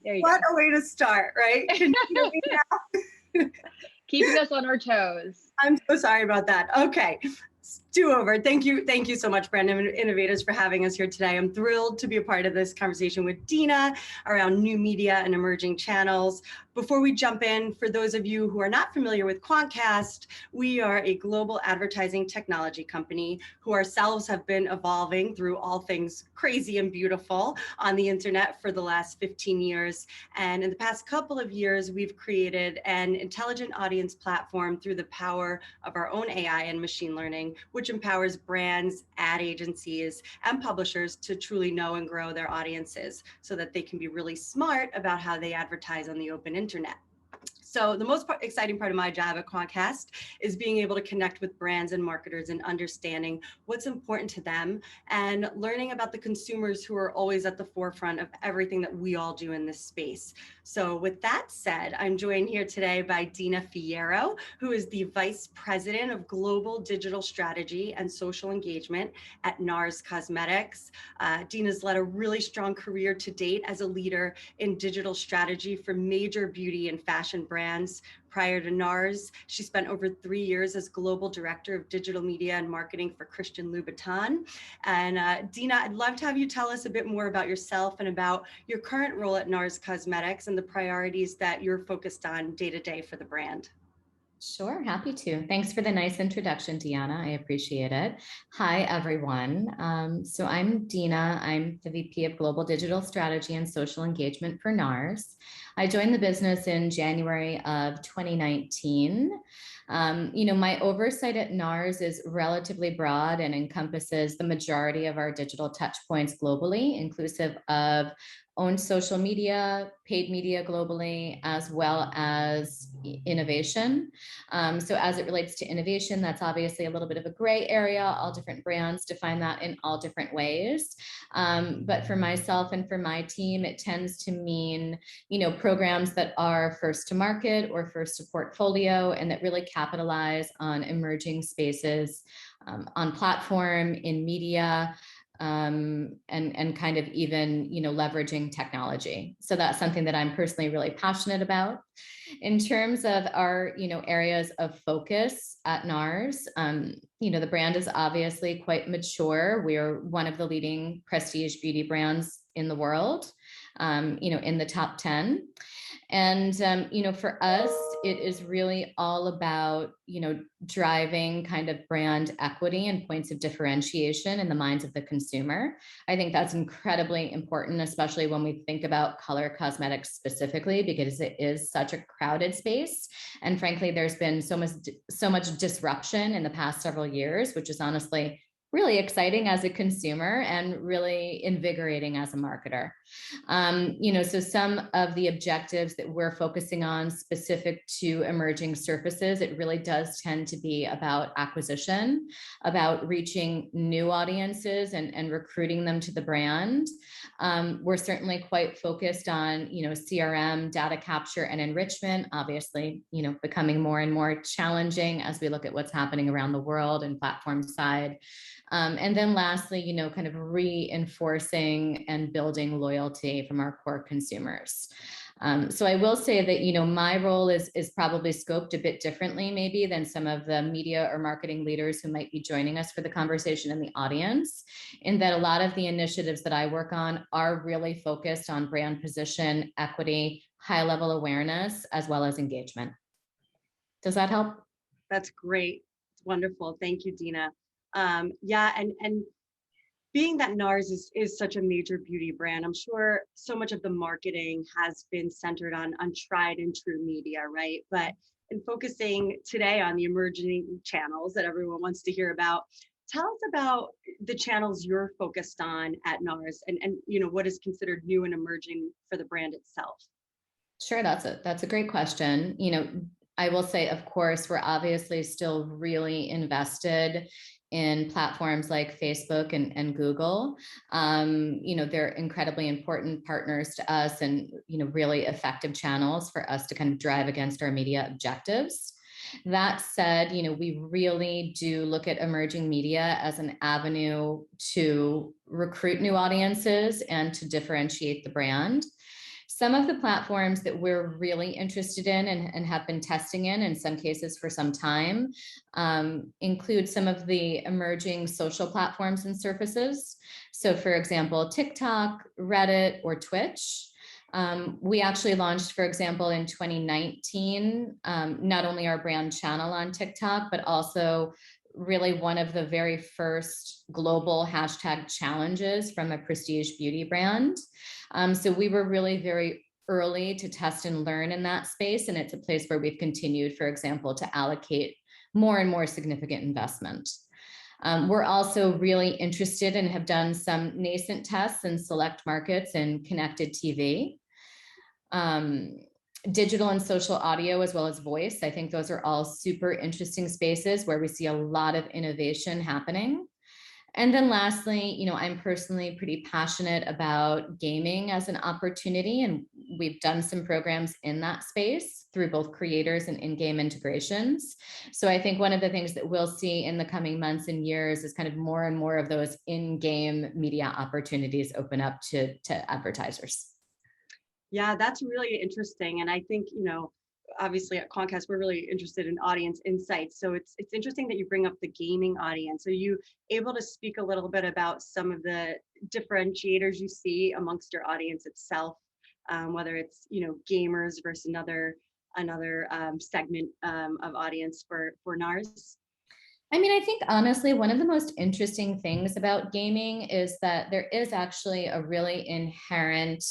There you What go. a way to start, right? Can you hear me now? Keeping us on our toes. I'm so sorry about that. Okay. Do over. Thank you so much, Brandon Innovators, for having us here today. I'm thrilled to be a part of this conversation with Dina around new media and emerging channels. Before we jump in, for those of you who are not familiar with Quantcast, we are a global advertising technology company who ourselves have been evolving through all things crazy and beautiful on the internet for the last 15 years. And in the past couple of years, we've created an intelligent audience platform through the power of our own AI and machine learning, which empowers brands, ad agencies, and publishers to truly know and grow their audiences so that they can be really smart about how they advertise on the open internet. So the most exciting part of my job at Quantcast is being able to connect with brands and marketers and understanding what's important to them and learning about the consumers who are always at the forefront of everything that we all do in this space. So with that said, I'm joined here today by Dina Fierro, who is the Vice President of Global Digital Strategy and Social Engagement at NARS Cosmetics. Dina's led a really strong career to date as a leader in digital strategy for major beauty and fashion brands. Prior to NARS, she spent over 3 years as Global Director of Digital Media and Marketing for Christian Louboutin. And Dina, I'd love to have you tell us a bit more about yourself and about your current role at NARS Cosmetics and the priorities that you're focused on day to day for the brand. Sure, happy to. Thanks for the nice introduction, Deanna. I appreciate it. Hi, everyone. So I'm Dina. I'm the VP of Global Digital Strategy and Social Engagement for NARS. I joined the business in January of 2019. My oversight at NARS is relatively broad and encompasses the majority of our digital touch points globally, inclusive of owned social media, paid media globally, as well as innovation. So as it relates to innovation, that's obviously a little bit of a gray area. All different brands define that in all different ways. But for myself and for my team, it tends to mean, programs that are first to market or first to portfolio and that really capitalize on emerging spaces on platform, in media, and kind of even, leveraging technology. So that's something that I'm personally really passionate about. In terms of our, areas of focus at NARS, the brand is obviously quite mature. We're one of the leading prestige beauty brands in the world, in the top 10. And, for us, it is really all about, driving kind of brand equity and points of differentiation in the minds of the consumer. I think that's incredibly important, especially when we think about color cosmetics specifically, because it is such a crowded space. And frankly, there's been so much disruption in the past several years, which is honestly really exciting as a consumer and really invigorating as a marketer. So some of the objectives that we're focusing on specific to emerging surfaces, it really does tend to be about acquisition, about reaching new audiences and recruiting them to the brand. We're certainly quite focused on, CRM, data capture and enrichment, obviously, becoming more and more challenging as we look at what's happening around the world and platform side. And then lastly, kind of reinforcing and building loyalty from our core consumers. So I will say that, my role is probably scoped a bit differently maybe than some of the media or marketing leaders who might be joining us for the conversation in the audience, in that a lot of the initiatives that I work on are really focused on brand position, equity, high level awareness, as well as engagement. Does that help? That's great. It's wonderful. Thank you, Dina. And being that NARS is such a major beauty brand, I'm sure so much of the marketing has been centered on tried and true media, right? But in focusing today on the emerging channels that everyone wants to hear about, tell us about the channels you're focused on at NARS and what is considered new and emerging for the brand itself. Sure, that's a great question. I will say, of course, we're obviously still really invested in platforms like Facebook and Google. They're incredibly important partners to us and, really effective channels for us to kind of drive against our media objectives. That said, we really do look at emerging media as an avenue to recruit new audiences and to differentiate the brand. Some of the platforms that we're really interested in and have been testing in some cases for some time, include some of the emerging social platforms and surfaces. So for example, TikTok, Reddit, or Twitch. We actually launched, for example, in 2019, not only our brand channel on TikTok, but also really one of the very first global hashtag challenges from a prestige beauty brand. So we were really very early to test and learn in that space. And it's a place where we've continued, for example, to allocate more and more significant investment. We're also really interested and have done some nascent tests in select markets in connected TV, digital and social audio, as well as voice. I think those are all super interesting spaces where we see a lot of innovation happening. And then lastly, I'm personally pretty passionate about gaming as an opportunity, and we've done some programs in that space through both creators and in-game integrations. So I think one of the things that we'll see in the coming months and years is kind of more and more of those in-game media opportunities open up to advertisers. Yeah, that's really interesting. And I think, obviously at Quantcast, we're really interested in audience insights. So it's interesting that you bring up the gaming audience. Are you able to speak a little bit about some of the differentiators you see amongst your audience itself, whether it's, gamers versus another segment of audience for NARS? I think honestly, one of the most interesting things about gaming is that there is actually a really inherent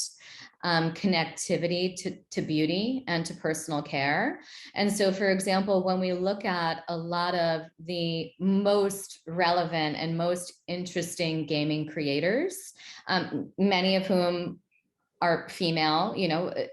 connectivity to beauty and to personal care. And so, for example, when we look at a lot of the most relevant and most interesting gaming creators, many of whom are female,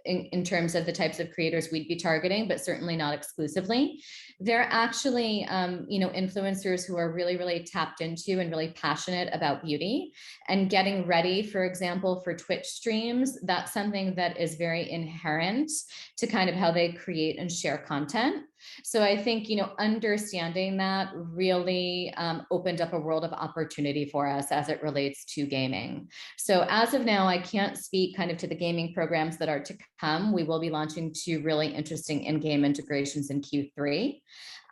in terms of the types of creators we'd be targeting, but certainly not exclusively. They're actually, influencers who are really, really tapped into and really passionate about beauty and getting ready, for example, for Twitch streams. That's something that is very inherent to kind of how they create and share content. So I think, understanding that really opened up a world of opportunity for us as it relates to gaming. So as of now, I can't speak kind of to the gaming programs that are to come. We will be launching 2 really interesting in-game integrations in Q3.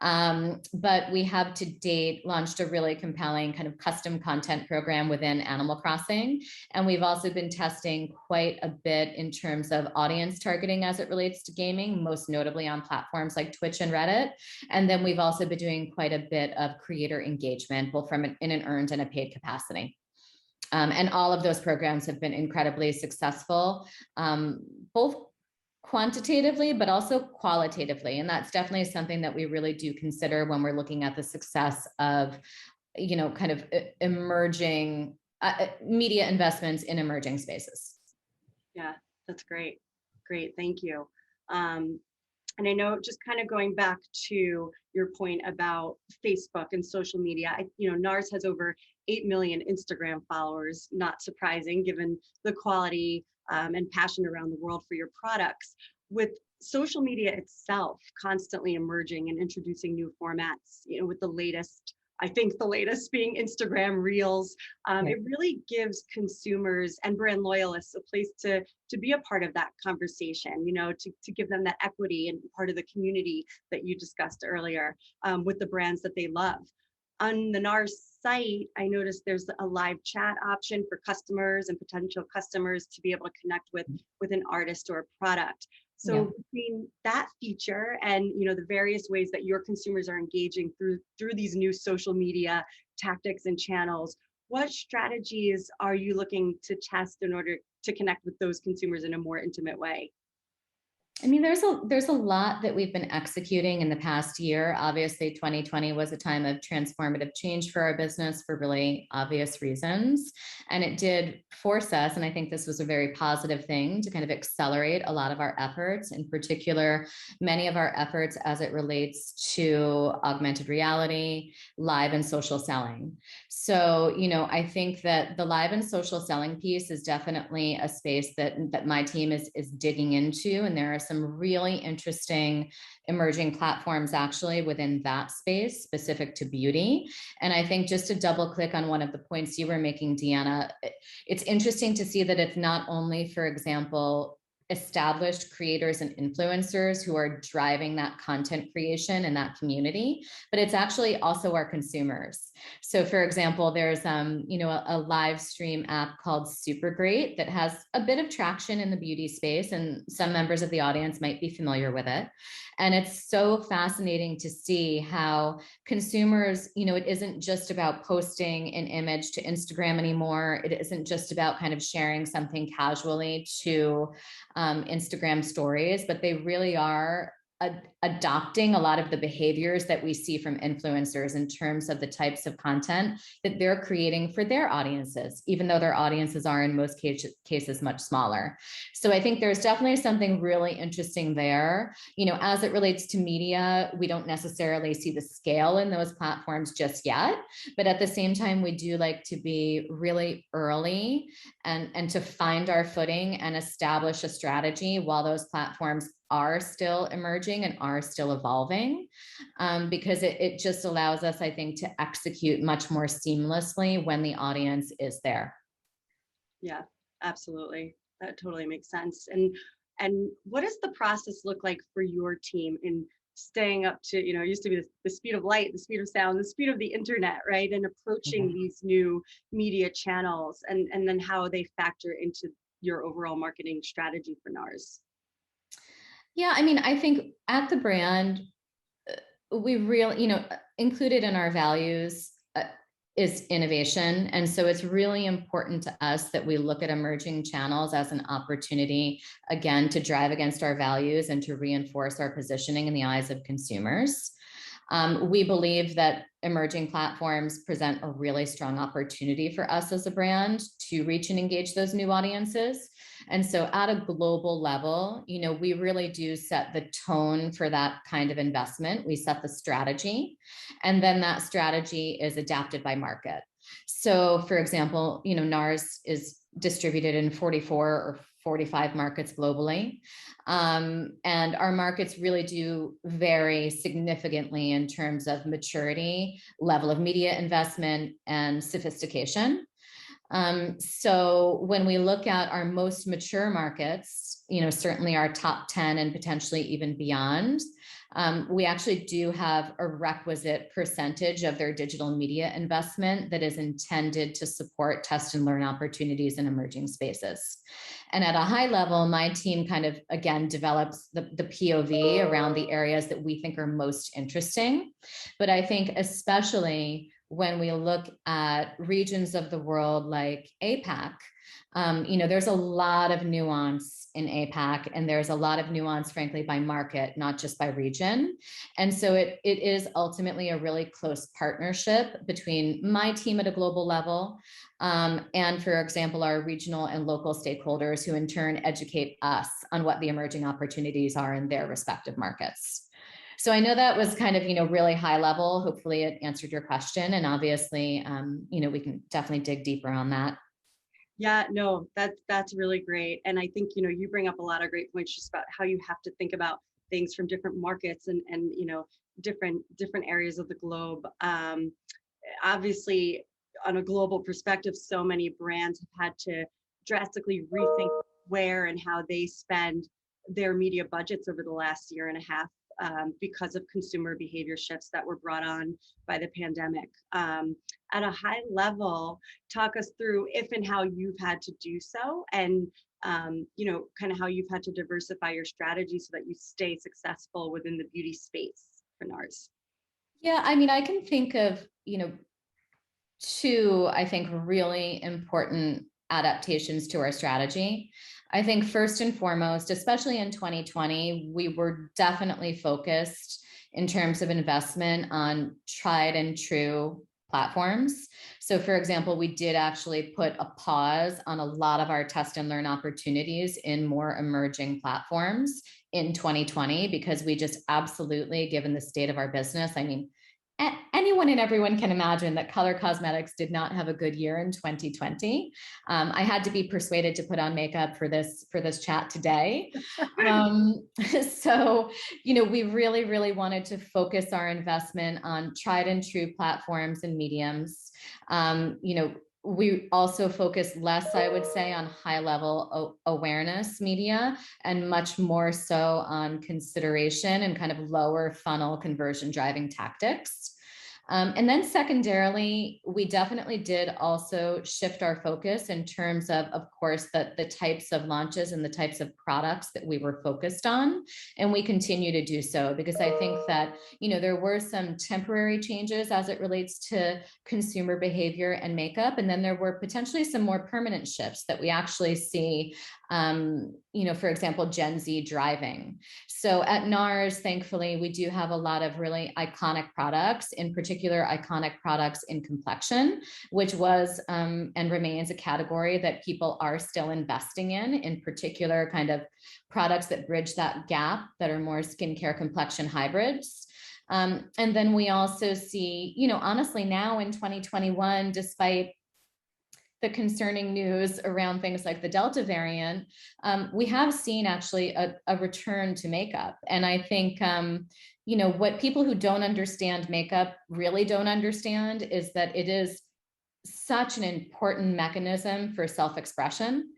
But we have to date launched a really compelling kind of custom content program within Animal Crossing. And we've also been testing quite a bit in terms of audience targeting as it relates to gaming, most notably on platforms like Twitch and Reddit. And then we've also been doing quite a bit of creator engagement, both in an earned and a paid capacity. And all of those programs have been incredibly successful, both quantitatively, but also qualitatively. And that's definitely something that we really do consider when we're looking at the success of, kind of emerging media investments in emerging spaces. Yeah, that's great. Great, thank you. And I know, just kind of going back to your point about Facebook and social media, NARS has over 8 million Instagram followers, not surprising given the quality and passion around the world for your products. With social media itself constantly emerging and introducing new formats, with the latest being Instagram Reels. It really gives consumers and brand loyalists a place to be a part of that conversation, to give them that equity and part of the community that you discussed earlier, with the brands that they love. On the NARS site, I noticed there's a live chat option for customers and potential customers to be able to connect with an artist or a product. So between that feature and the various ways that your consumers are engaging through these new social media tactics and channels, what strategies are you looking to test in order to connect with those consumers in a more intimate way? There's a lot that we've been executing in the past year. Obviously, 2020 was a time of transformative change for our business for really obvious reasons. And it did force us, and I think this was a very positive thing, to kind of accelerate a lot of our efforts, in particular, many of our efforts as it relates to augmented reality, live and social selling. So, I think that the live and social selling piece is definitely a space that my team is digging into, and there are some really interesting emerging platforms actually within that space specific to beauty. And I think, just to double click on one of the points you were making, Deanna, it's interesting to see that it's not only, for example, established creators and influencers who are driving that content creation and that community, but it's actually also our consumers. So for example, there's a live stream app called Super Great that has a bit of traction in the beauty space, and some members of the audience might be familiar with it. And it's so fascinating to see how consumers, it isn't just about posting an image to Instagram anymore. It isn't just about kind of sharing something casually to Instagram stories, but they really are adopting a lot of the behaviors that we see from influencers in terms of the types of content that they're creating for their audiences, even though their audiences are in most cases much smaller. So I think there's definitely something really interesting there. As it relates to media, we don't necessarily see the scale in those platforms just yet, but at the same time, we do like to be really early and to find our footing and establish a strategy while those platforms are still emerging and are still evolving, because it just allows us, I think, to execute much more seamlessly when the audience is there. Yeah, absolutely. That totally makes sense. And what does the process look like for your team in staying up to, it used to be the speed of light, the speed of sound, the speed of the internet, right? And approaching these new media channels, and then how they factor into your overall marketing strategy for NARS? Yeah, I think at the brand, we really, included in our values is innovation. And so it's really important to us that we look at emerging channels as an opportunity, again, to drive against our values and to reinforce our positioning in the eyes of consumers. We believe that emerging platforms present a really strong opportunity for us as a brand to reach and engage those new audiences. And so at a global level, we really do set the tone for that kind of investment. We set the strategy, and then that strategy is adapted by market. So for example, NARS is distributed in 44 or 45 markets globally. And our markets really do vary significantly in terms of maturity, level of media investment, and sophistication. So when we look at our most mature markets, certainly our top 10 and potentially even beyond, we actually do have a requisite percentage of their digital media investment that is intended to support test and learn opportunities in emerging spaces. And at a high level, my team kind of, again, develops the POV around the areas that we think are most interesting. But I think especially when we look at regions of the world like APAC, there's a lot of nuance in APAC, and there's a lot of nuance, frankly, by market, not just by region. And so it is ultimately a really close partnership between my team at a global level and, for example, our regional and local stakeholders, who in turn educate us on what the emerging opportunities are in their respective markets. So I know that was kind of, really high level. Hopefully it answered your question. And obviously, we can definitely dig deeper on that. Yeah, no, that's really great. And I think, you bring up a lot of great points just about how you have to think about things from different markets and different areas of the globe. Obviously, on a global perspective, so many brands have had to drastically rethink where and how they spend their media budgets over the last year and a half. Because of consumer behavior shifts that were brought on by the pandemic. At a high level, talk us through if and how you've had to do so, and kind of how you've had to diversify your strategy so that you stay successful within the beauty space for NARS. Yeah, I can think of, two, I think, really important adaptations to our strategy. I think first and foremost, especially in 2020, we were definitely focused in terms of investment on tried and true platforms. So for example, we did actually put a pause on a lot of our test and learn opportunities in more emerging platforms in 2020, because we just absolutely, given the state of our business, anyone and everyone can imagine that color cosmetics did not have a good year in 2020. I had to be persuaded to put on makeup for this chat today. So, we really, really wanted to focus our investment on tried and true platforms and mediums. we also focus less, I would say, on high level awareness media and much more so on consideration and kind of lower funnel conversion driving tactics. And then secondarily, we definitely did also shift our focus in terms of course, the types of launches and the types of products that we were focused on. And we continue to do so because I think that, there were some temporary changes as it relates to consumer behavior and makeup. And then there were potentially some more permanent shifts that we actually see, for example, Gen Z driving. So at NARS, thankfully, we do have a lot of really iconic products, in particular, iconic products in complexion, which was and remains a category that people are still investing in particular kind of products that bridge that gap that are more skincare complexion hybrids. And then we also see, honestly, now in 2021, despite the concerning news around things like the Delta variant, we have seen actually a return to makeup. And I think, what people who don't understand makeup really don't understand is that it is such an important mechanism for self-expression.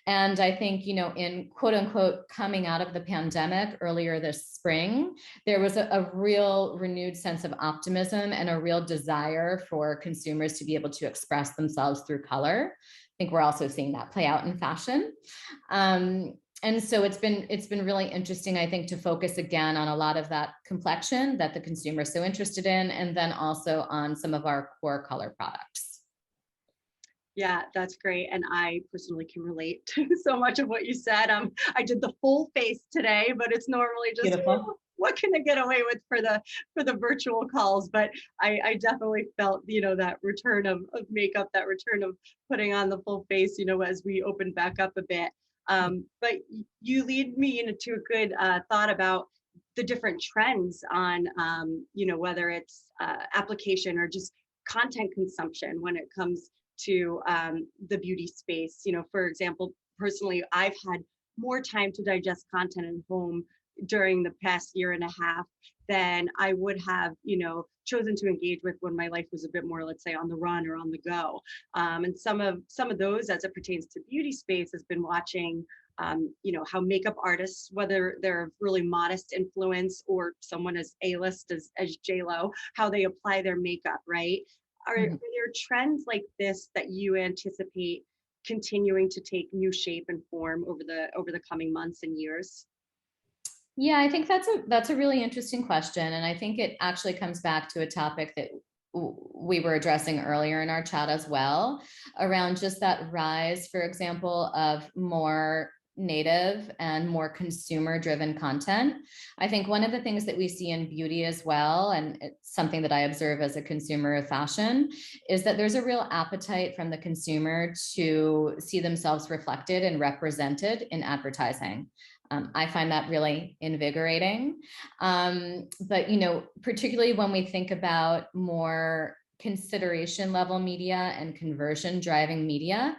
And I think, in quote unquote, coming out of the pandemic earlier this spring, there was a real renewed sense of optimism and a real desire for consumers to be able to express themselves through color. I think we're also seeing that play out in fashion. And so it's been really interesting, I think, to focus again on a lot of that complexion that the consumer is so interested in, and then also on some of our core color products. Yeah, that's great. And I personally can relate to so much of what you said. I did the full face today, but it's normally just what can I get away with for the virtual calls? But I definitely felt, that return of makeup, that return of putting on the full face, as we opened back up a bit. But you lead me into a good thought about the different trends on, whether it's application or just content consumption when it comes to the beauty space. For example, personally, I've had more time to digest content at home during the past year and a half than I would have, chosen to engage with when my life was a bit more, let's say, on the run or on the go. And some of those, as it pertains to beauty space, has been watching, how makeup artists, whether they're really modest influence or someone as A-list as J-Lo, how they apply their makeup, right? Are there trends like this that you anticipate continuing to take new shape and form over the coming months and years? Yeah, I think that's a really interesting question. And I think it actually comes back to a topic that we were addressing earlier in our chat as well, around just that rise, for example, of more native and more consumer driven content. I think one of the things that we see in beauty as well, and it's something that I observe as a consumer of fashion, is that there's a real appetite from the consumer to see themselves reflected and represented in advertising. I find that really invigorating. But, particularly when we think about more consideration level media and conversion driving media,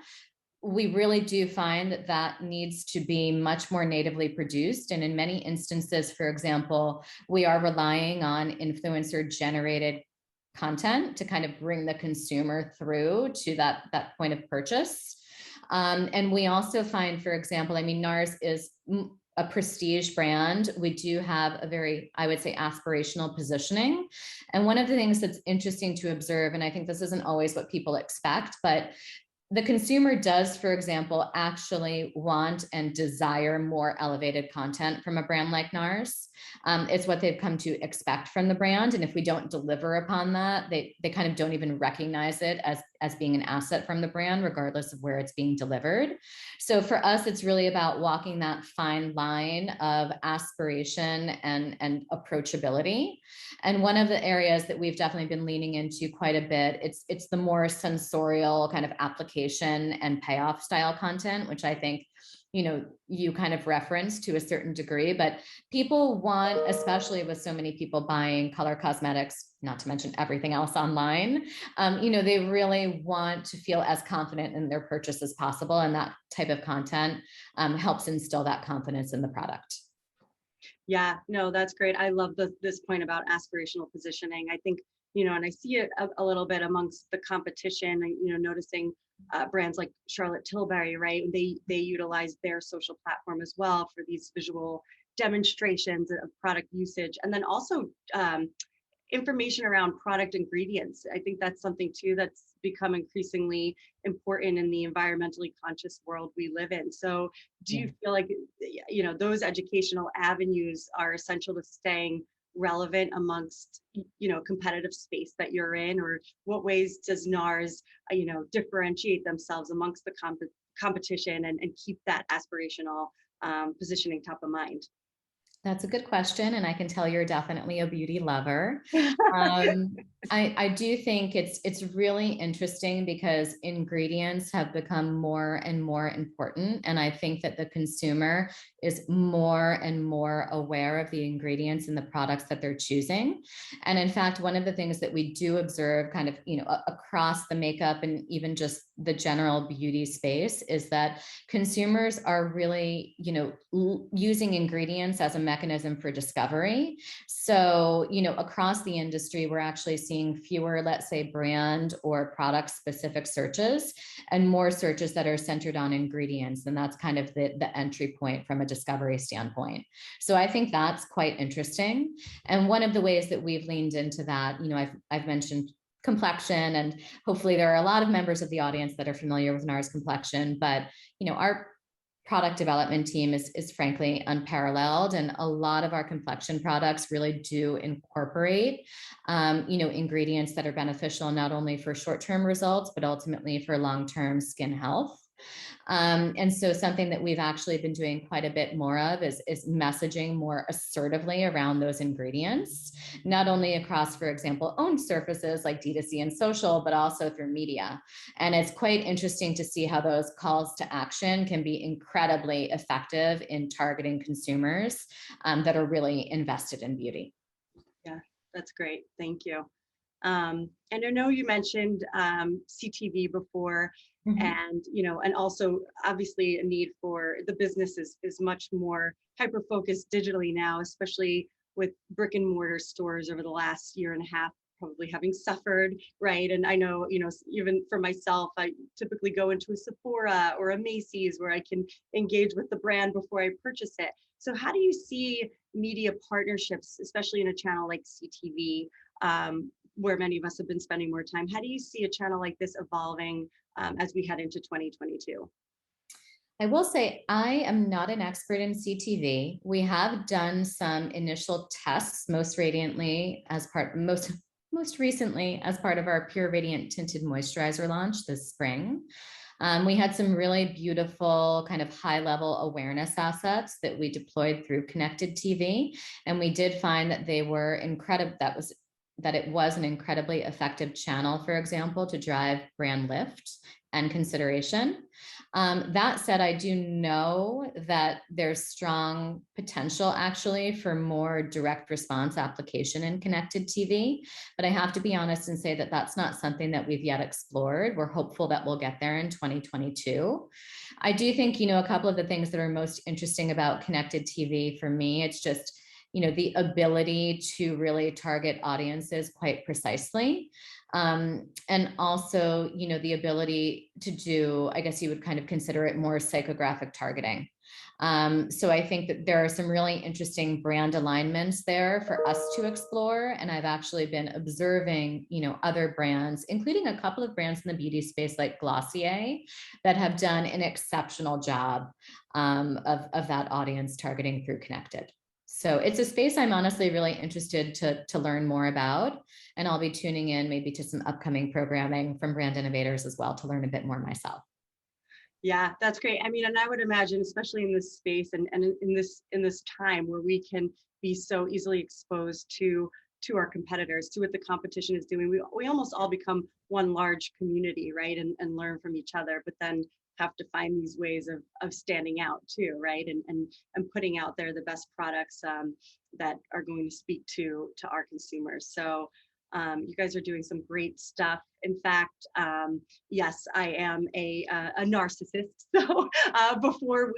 we really do find that needs to be much more natively produced. And in many instances, for example, we are relying on influencer generated content to kind of bring the consumer through to that point of purchase. And we also find, for example, NARS is a prestige brand. We do have a very, I would say, aspirational positioning. And one of the things that's interesting to observe, and I think this isn't always what people expect, but the consumer does, for example, actually want and desire more elevated content from a brand like NARS. It's what they've come to expect from the brand. And if we don't deliver upon that, they kind of don't even recognize it as being an asset from the brand, regardless of where it's being delivered. So for us, it's really about walking that fine line of aspiration and approachability. And one of the areas that we've definitely been leaning into quite a bit, it's the more sensorial kind of application and payoff style content, which I think, you kind of referenced to a certain degree, but people want, especially with so many people buying color cosmetics, not to mention everything else online, they really want to feel as confident in their purchase as possible. And that type of content helps instill that confidence in the product. Yeah, no, that's great. I love this point about aspirational positioning. I think and I see it a little bit amongst the competition, noticing brands like Charlotte Tilbury, right? They utilize their social platform as well for these visual demonstrations of product usage. And then also information around product ingredients. I think that's something too that's become increasingly important in the environmentally conscious world we live in. So do you feel like, those educational avenues are essential to staying relevant amongst, competitive space that you're in? Or what ways does NARS, differentiate themselves amongst the competition and keep that aspirational positioning top of mind? That's a good question, and I can tell you're definitely a beauty lover. I do think it's really interesting because ingredients have become more and more important, and I think that the consumer is more and more aware of the ingredients in the products that they're choosing. And in fact, one of the things that we do observe kind of, across the makeup and even just the general beauty space is that consumers are really, using ingredients as a mechanism for discovery. So, across the industry, we're actually seeing fewer, let's say, brand or product specific searches and more searches that are centered on ingredients. And that's kind of the entry point from a discovery standpoint. So I think that's quite interesting. And one of the ways that we've leaned into that, I've mentioned complexion, and hopefully there are a lot of members of the audience that are familiar with NARS complexion, but our product development team is frankly unparalleled, and a lot of our complexion products really do incorporate ingredients that are beneficial not only for short-term results but ultimately for long-term skin health. And so something that we've actually been doing quite a bit more of is messaging more assertively around those ingredients, not only across, for example, owned surfaces like D2C and social, but also through media. And it's quite interesting to see how those calls to action can be incredibly effective in targeting consumers that are really invested in beauty. Yeah, that's great. Thank you. And I know you mentioned CTV before, and and also obviously a need for the business is much more hyper focused digitally now, especially with brick and mortar stores over the last year and a half probably having suffered, right? And I know, even for myself, I typically go into a Sephora or a Macy's where I can engage with the brand before I purchase it. So how do you see media partnerships, especially in a channel like CTV, where many of us have been spending more time? How do you see a channel like this evolving as we head into 2022? I will say I am not an expert in CTV. We have done some initial tests, most recently as part of our Pure Radiant Tinted Moisturizer launch this spring. We had some really beautiful kind of high level awareness assets that we deployed through connected TV. And we did find that they were incredible. That it was an incredibly effective channel, for example, to drive brand lift and consideration. That said, I do know that there's strong potential actually for more direct response application in connected TV, but I have to be honest and say that that's not something that we've yet explored. We're hopeful that we'll get there in 2022. I do think, a couple of the things that are most interesting about connected TV for me, it's just, the ability to really target audiences quite precisely. And also, the ability to do, I guess you would kind of consider it more psychographic targeting. So I think that there are some really interesting brand alignments there for us to explore. And I've actually been observing, other brands, including a couple of brands in the beauty space like Glossier, that have done an exceptional job of that audience targeting through connected. So it's a space I'm honestly really interested to learn more about. And I'll be tuning in maybe to some upcoming programming from Brand Innovators as well to learn a bit more myself. Yeah, that's great. I mean, and I would imagine, especially in this space and in this time where we can be so easily exposed to our competitors, to what the competition is doing, we almost all become one large community, right? And learn from each other, but then have to find these ways of standing out too, right? And putting out there the best products that are going to speak to our consumers. So you guys are doing some great stuff. In fact, yes, I am a narcissist. So before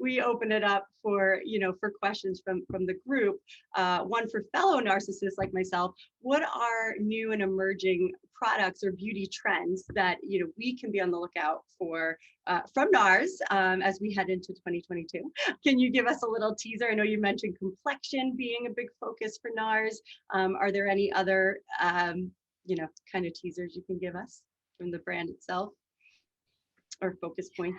we open it up for for questions from the group, one for fellow narcissists like myself, what are new and emerging products or beauty trends that we can be on the lookout for from NARS as we head into 2022? Can you give us a little teaser? I know you mentioned complexion being a big focus for NARS. Are there any other kind of teasers you can give us from the brand itself or focus points?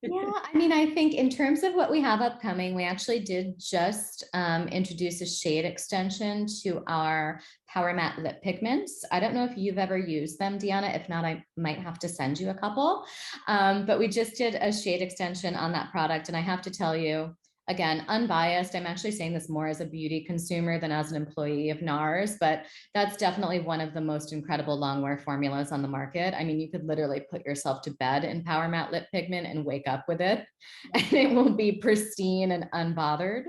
Yeah, I mean, I think in terms of what we have upcoming, we actually did just introduce a shade extension to our Power Matte lip pigments. I don't know if you've ever used them, Deanna. If not, I might have to send you a couple. But we just did a shade extension on that product. And I have to tell you, again, unbiased, I'm actually saying this more as a beauty consumer than as an employee of NARS, but that's definitely one of the most incredible long-wear formulas on the market. I mean, you could literally put yourself to bed in Power Matte lip pigment and wake up with it, and it will be pristine and unbothered.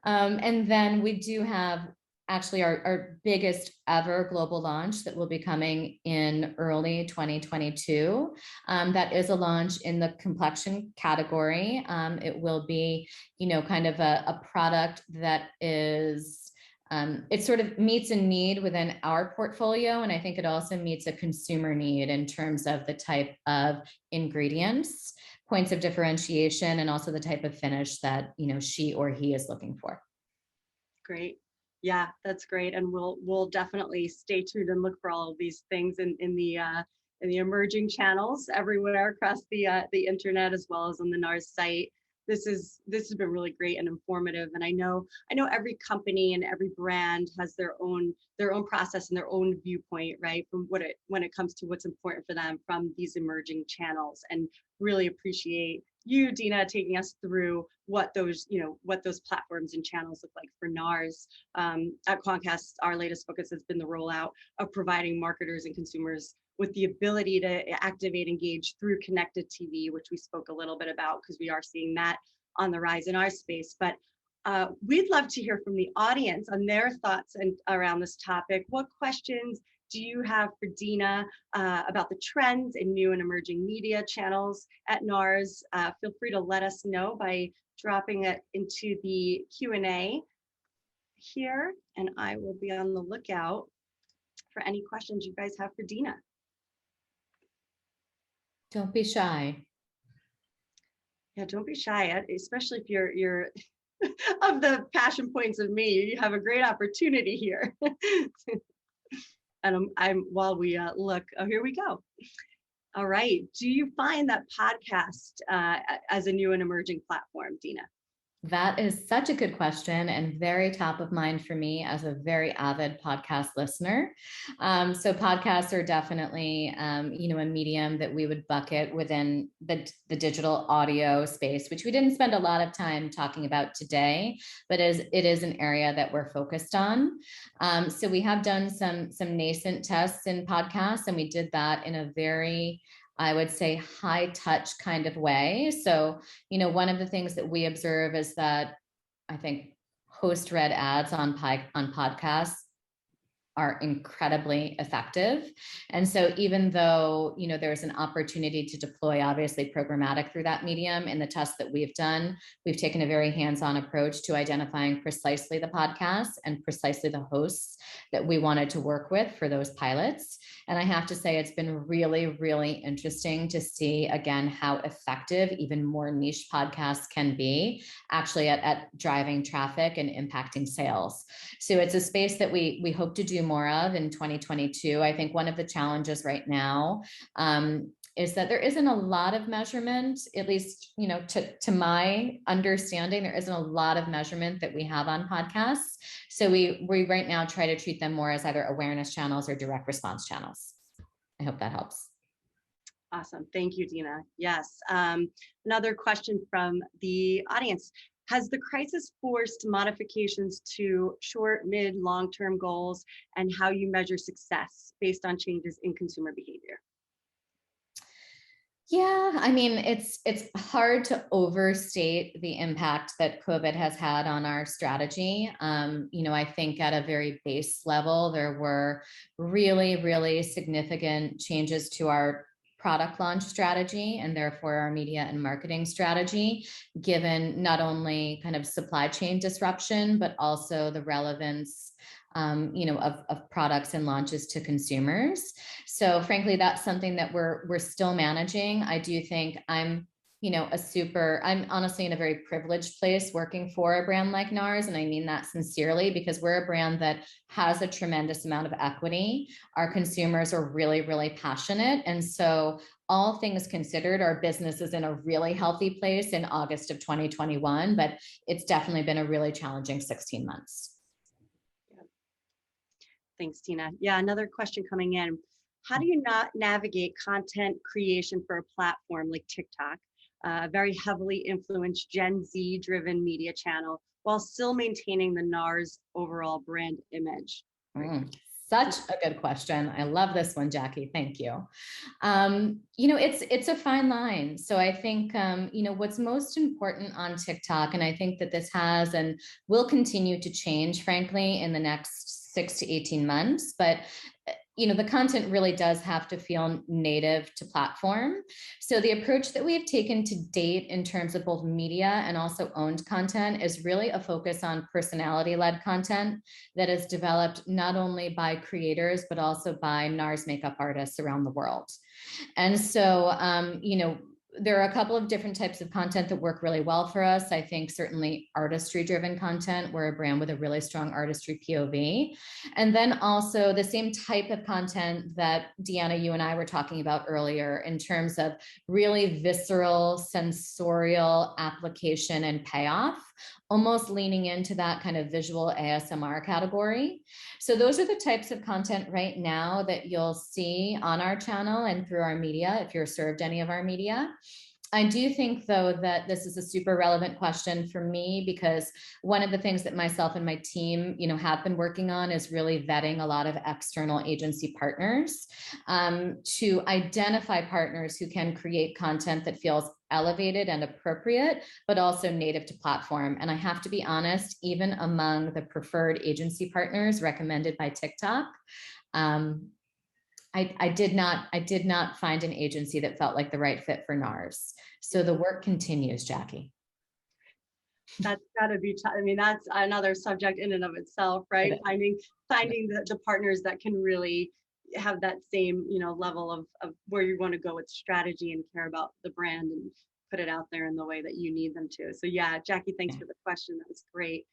And then we do have actually our biggest ever global launch that will be coming in early 2022. That is a launch in the complexion category. It will be, kind of a product that is, it sort of meets a need within our portfolio. And I think it also meets a consumer need in terms of the type of ingredients, points of differentiation, and also the type of finish that, she or he is looking for. Great. Yeah, that's great. And we'll definitely stay tuned and look for all of these things in the emerging channels everywhere across the internet, as well as on the NARS site. This has been really great and informative. And I know every company and every brand has their own process and their own viewpoint, right? From when it comes to what's important for them from these emerging channels. And really appreciate you, Dina, taking us through what those platforms and channels look like for NARS. At Quantcast, our latest focus has been the rollout of providing marketers and consumers with the ability to activate, engage through connected TV, which we spoke a little bit about because we are seeing that on the rise in our space. But we'd love to hear from the audience on their thoughts and around this topic. What questions do you have for Dina about the trends in new and emerging media channels at NARS? Feel free to let us know by dropping it into the Q&A here, and I will be on the lookout for any questions you guys have for Dina. Don't be shy. Yeah, don't be shy, especially if you're of the passion points of me. You have a great opportunity here. And while we look, oh, here we go. All right. Do you find that podcast as a new and emerging platform, Dina? That is such a good question and very top of mind for me as a very avid podcast listener. So podcasts are definitely, a medium that we would bucket within the digital audio space, which we didn't spend a lot of time talking about today, but it is an area that we're focused on. So we have done some nascent tests in podcasts, and we did that in a very, I would say, high touch kind of way. So, one of the things that we observe is that I think host-read ads on podcasts are incredibly effective. And so even though, there's an opportunity to deploy obviously programmatic through that medium, in the tests that we've done, we've taken a very hands-on approach to identifying precisely the podcasts and precisely the hosts that we wanted to work with for those pilots. And I have to say, it's been really, really interesting to see, again, how effective even more niche podcasts can be actually at driving traffic and impacting sales. So it's a space that we hope to do more of in 2022. I think one of the challenges right now is that there isn't a lot of measurement, at least, to my understanding, there isn't a lot of measurement that we have on podcasts. So we right now try to treat them more as either awareness channels or direct response channels. I hope that helps. Awesome. Thank you, Dina. Yes. Another question from the audience. Has the crisis forced modifications to short, mid, long-term goals and how you measure success based on changes in consumer behavior? Yeah, I mean, it's hard to overstate the impact that COVID has had on our strategy. I think at a very base level, there were really, really significant changes to our product launch strategy and therefore our media and marketing strategy, given not only kind of supply chain disruption, but also the relevance of products and launches to consumers. So frankly, that's something that we're still managing. I do think I'm honestly in a very privileged place working for a brand like NARS. And I mean that sincerely, because we're a brand that has a tremendous amount of equity. Our consumers are really, really passionate. And so all things considered, our business is in a really healthy place in August of 2021, but it's definitely been a really challenging 16 months. Thanks, Tina. Yeah, another question coming in. How do you not navigate content creation for a platform like TikTok, a very heavily influenced Gen Z driven media channel, while still maintaining the NARS overall brand image? Such a good question. I love this one, Jackie. Thank you. It's a fine line. So I think, what's most important on TikTok, and I think that this has and will continue to change, frankly, in the next 6 to 18 months, but the content really does have to feel native to platform. So the approach that we have taken to date in terms of both media and also owned content is really a focus on personality-led content that is developed not only by creators, but also by NARS makeup artists around the world. And so, there are a couple of different types of content that work really well for us. I think certainly artistry-driven content. We're a brand with a really strong artistry POV. And then also the same type of content that Deanna, you and I were talking about earlier in terms of really visceral, sensorial application and payoff, almost leaning into that kind of visual ASMR category. So those are the types of content right now that you'll see on our channel and through our media, if you're served any of our media. I do think, though, that this is a super relevant question for me, because one of the things that myself and my team, have been working on is really vetting a lot of external agency partners to identify partners who can create content that feels elevated and appropriate, but also native to platform. And I have to be honest, even among the preferred agency partners recommended by TikTok, I did not find an agency that felt like the right fit for NARS. So the work continues, Jackie. That's gotta be, that's another subject in and of itself, right? Finding the partners that can really have that same, level of where you want to go with strategy and care about the brand and put it out there in the way that you need them to. So yeah, Jackie, thanks for the question. That was great.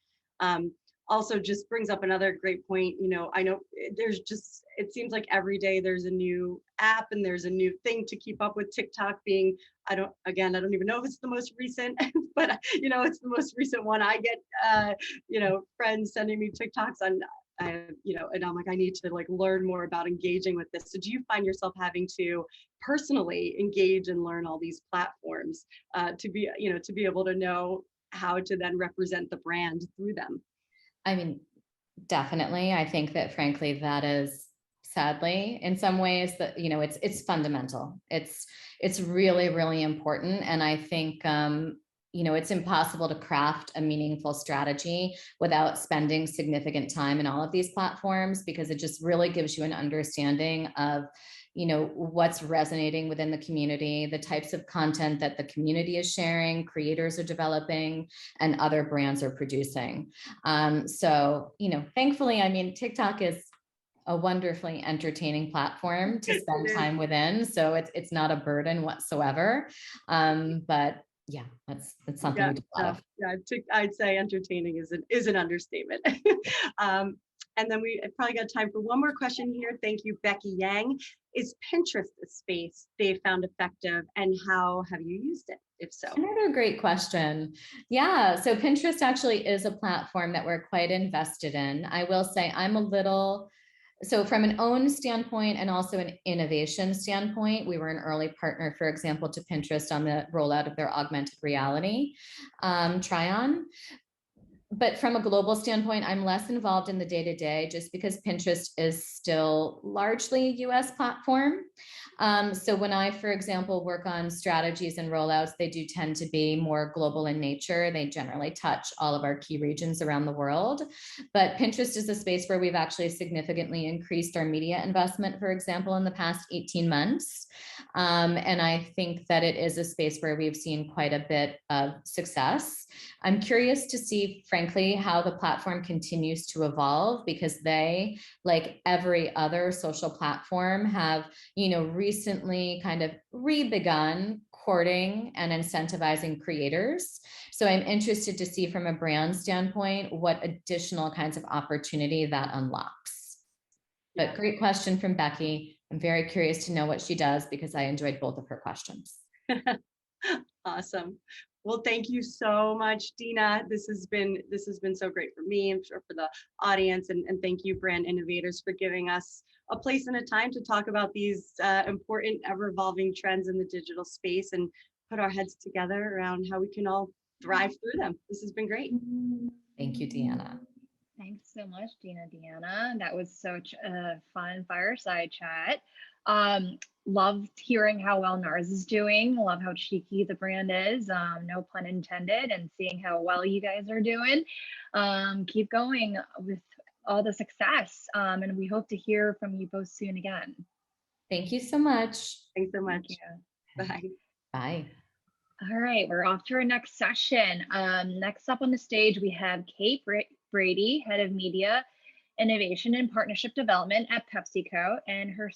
Also just brings up another great point. I know it seems like every day there's a new app and there's a new thing to keep up with. TikTok being, I don't even know if it's the most recent, but it's the most recent one. I get, friends sending me TikToks on, and I'm like, I need to learn more about engaging with this. So do you find yourself having to personally engage and learn all these platforms to be able to know how to then represent the brand through them? I mean, definitely. I think that frankly, that is sadly, in some ways that, it's fundamental. It's really, really important. And I think, it's impossible to craft a meaningful strategy without spending significant time in all of these platforms, because it just really gives you an understanding of what's resonating within the community, the types of content that the community is sharing, creators are developing, and other brands are producing. So, thankfully, TikTok is a wonderfully entertaining platform to spend time within. So it's not a burden whatsoever. But yeah, that's something we do a lot of. Yeah, I'd say entertaining is an understatement. And then we probably got time for one more question here. Thank you, Becky Yang. Is Pinterest a space they found effective, and how have you used it, if so? Another great question. Yeah, so Pinterest actually is a platform that we're quite invested in. I will say so from an own standpoint and also an innovation standpoint, we were an early partner, for example, to Pinterest on the rollout of their augmented reality try-on. But from a global standpoint, I'm less involved in the day-to-day just because Pinterest is still largely a US platform. So when I, for example, work on strategies and rollouts, they do tend to be more global in nature. They generally touch all of our key regions around the world. But Pinterest is a space where we've actually significantly increased our media investment, for example, in the past 18 months. And I think that it is a space where we've seen quite a bit of success. I'm curious to see, frankly, how the platform continues to evolve, because they, like every other social platform, have, recently kind of re-begun courting and incentivizing creators. So I'm interested to see from a brand standpoint what additional kinds of opportunity that unlocks. But great question from Becky. I'm very curious to know what she does because I enjoyed both of her questions. Awesome. Well, thank you so much, Dina. This has been so great for me and for the audience. And thank you, Brand Innovators, for giving us a place and a time to talk about these important, ever-evolving trends in the digital space and put our heads together around how we can all thrive through them. This has been great. Thank you, Deanna. Thanks so much, Deanna. That was such a fun fireside chat. Loved hearing how well NARS is doing. Love how cheeky the brand is. No pun intended. And seeing how well you guys are doing. Keep going with all the success. And we hope to hear from you both soon again. Thank you so much. Thanks so much. Bye. Bye. All right, we're off to our next session. Next up on the stage, we have Kate Brady, Head of Media, Innovation and Partnership Development at PepsiCo, and her